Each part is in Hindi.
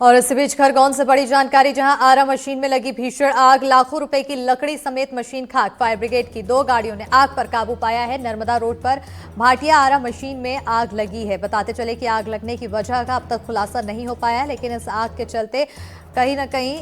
और इसी बीच खरगोन से बड़ी जानकारी, जहां आरा मशीन में लगी भीषण आग, लाखों रुपए की लकड़ी समेत मशीन खाक। फायर ब्रिगेड की 2 गाड़ियों ने आग पर काबू पाया है। नर्मदा रोड पर भाटिया आरा मशीन में आग लगी है। बताते चले कि आग लगने की वजह का अब तक खुलासा नहीं हो पाया है, लेकिन इस आग के चलते कहीं ना कहीं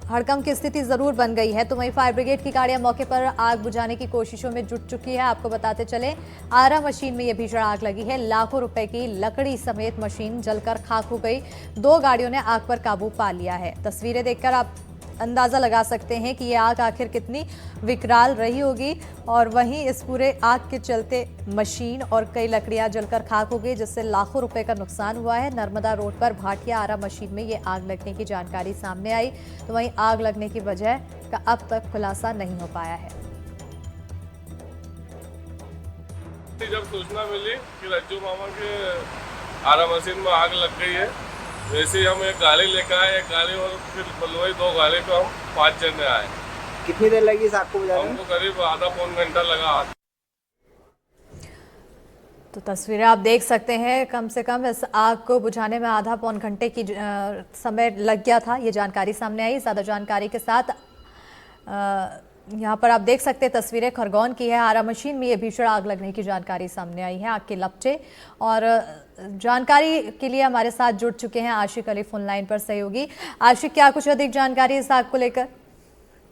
हड़कंप की स्थिति जरूर बन गई है। तो वहीं फायर ब्रिगेड की गाड़ियां मौके पर आग बुझाने की कोशिशों में जुट चुकी है। आपको बताते चले, आरा मशीन में यह भीषण आग लगी है। लाखों रुपए की लकड़ी समेत मशीन जलकर खाक हो गई। 2 गाड़ियों ने आग पर काबू पा लिया है। तस्वीरें देखकर आप अंदाजा लगा सकते हैं कि यह आग आखिर कितनी विकराल रही होगी। और वहीं इस पूरे आग के चलते मशीन और कई लकड़ियां जलकर खाक हो गई, जिससे लाखों रुपए का नुकसान हुआ है। नर्मदा रोड पर भाटिया आरा मशीन में ये आग लगने की जानकारी सामने आई। तो वहीं आग लगने की वजह का अब तक खुलासा नहीं हो पाया है। जब सूचना मिली कि रज्जू मामा के आरा मशीन में आग लग गई है, वैसे ही हम एक गाड़ी लेकर आए। एक गाड़ी और फिर बलवाई 2 गाड़ी पे हम 5 जने आए। कितनी देर लगी इस आग को बुझाने में? हमको करीब आधा पौन घंटा लगा। तो तस्वीरें आप देख सकते हैं, कम से कम इस आग को बुझाने में आधा पौन घंटे की समय लग गया था। ये जानकारी सामने आई। ज़्यादा जानकारी के साथ यहाँ पर आप देख सकते हैं, तस्वीरें खरगोन की है। आरा मशीन में ये भीषण आग लगने की जानकारी सामने आई है। आग के लपटे और जानकारी के लिए हमारे साथ जुड़ चुके हैं आशिक अली फोन लाइन पर सहयोगी। आशिक, क्या कुछ अधिक जानकारी इस आग को लेकर?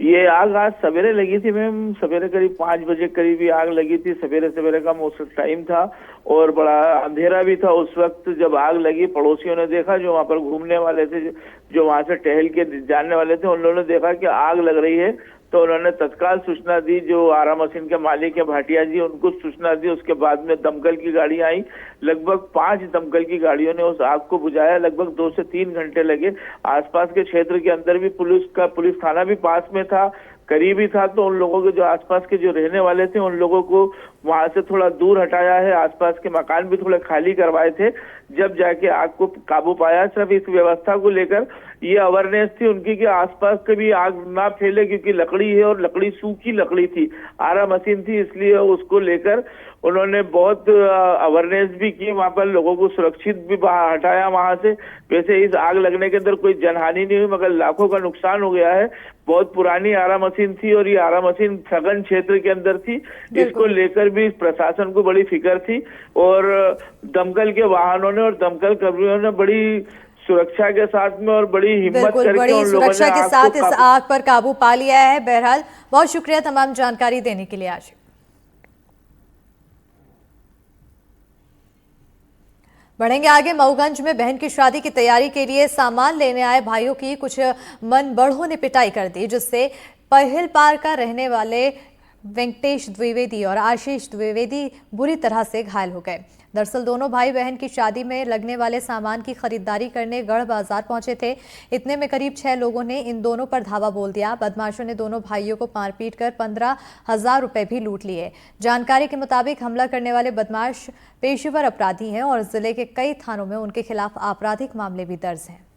ये आग आज सवेरे लगी थी मैम। सवेरे करीब 5 बजे करीब ये आग लगी थी। सवेरे सवेरे का मौसम टाइम था और बड़ा अंधेरा भी था उस वक्त जब आग लगी। पड़ोसियों ने देखा, जो वहां पर घूमने वाले थे, जो वहां से टहल के जानने वाले थे, उन लोगों ने देखा कि आग लग रही है। तो उन्होंने तत्काल सूचना दी, जो आरा मशीन के मालिक है भाटिया जी, उनको सूचना दी। उसके बाद में दमकल की गाड़ी आई। लगभग 5 दमकल की गाड़ियों ने उस आग को बुझाया। लगभग 2 से 3 घंटे लगे। आसपास के क्षेत्र के अंदर भी पुलिस थाना भी पास में था, करीबी था। तो उन लोगों के जो आसपास के जो रहने वाले थे, उन लोगों को वहां से थोड़ा दूर हटाया है। आसपास के मकान भी थोड़े खाली करवाए थे, जब जाके आग को काबू पाया। सिर्फ इस व्यवस्था को लेकर ये अवेयरनेस थी उनकी कि आसपास कभी आग ना फैले, क्योंकि लकड़ी है और लकड़ी सूखी लकड़ी थी, आरा मशीन थी, इसलिए उसको लेकर उन्होंने बहुत अवेयरनेस भी की। वहां पर लोगों को सुरक्षित भी बाहर हटाया वहां से। वैसे इस आग लगने के अंदर कोई जनहानि नहीं हुई, मगर लाखों का नुकसान हो गया है। बहुत पुरानी आरा मशीन थी और ये आरा मशीन सघन क्षेत्र के अंदर थी। इसको लेकर भी प्रशासन को बड़ी फिक्र थी और दमकल के वाहनों ने और दमकल कर्मियों ने बड़ी सुरक्षा के साथ में और बड़ी हिम्मत करके बड़ी उन लोगों सुरक्षा ने के साथ इस आग पर काबू पा लिया है। बहरहाल बहुत शुक्रिया तमाम जानकारी देने के लिए आशिक। बढ़ेंगे आगे। मऊगंज में बहन की शादी की तैयारी के लिए सामान लेने आए भाइयों की कुछ मन बढ़ों ने पिटाई कर दी, जिससे पहिल पार का रहने वाले वेंकटेश द्विवेदी और आशीष द्विवेदी बुरी तरह से घायल हो गए। दरअसल दोनों भाई बहन की शादी में लगने वाले सामान की खरीदारी करने गढ़ बाजार पहुंचे थे। इतने में करीब 6 लोगों ने इन दोनों पर धावा बोल दिया। बदमाशों ने दोनों भाइयों को मारपीट कर 15,000 रुपए भी लूट लिए। जानकारी के मुताबिक हमला करने वाले बदमाश पेशेवर अपराधी हैं और जिले के कई थानों में उनके खिलाफ आपराधिक मामले भी दर्ज हैं।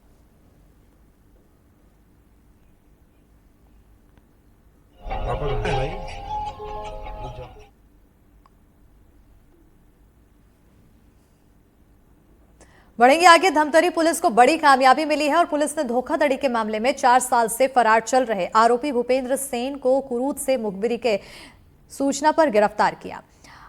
बढ़ेंगे आगे। धमतरी पुलिस को बड़ी कामयाबी मिली है और पुलिस ने धोखाधड़ी के मामले में 4 साल से फरार चल रहे आरोपी भूपेंद्र सेन को कुरूद से मुखबिरी के सूचना पर गिरफ्तार किया।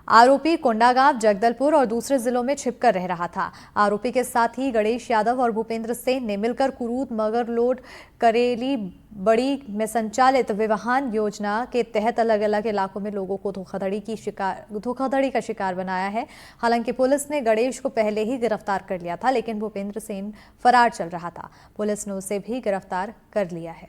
आरोपी कोंडागांव, जगदलपुर और दूसरे जिलों में छिपकर रह रहा था। आरोपी के साथ ही गणेश यादव और भूपेंद्र सेन ने मिलकर कुरूद, मगरलोड, करेली बड़ी में संचालित विवाहन योजना के तहत अलग अलग इलाकों में लोगों को धोखाधड़ी का शिकार बनाया है। हालांकि पुलिस ने गणेश को पहले ही गिरफ्तार कर लिया था, लेकिन भूपेंद्र सेन फरार चल रहा था। पुलिस ने उसे भी गिरफ्तार कर लिया है।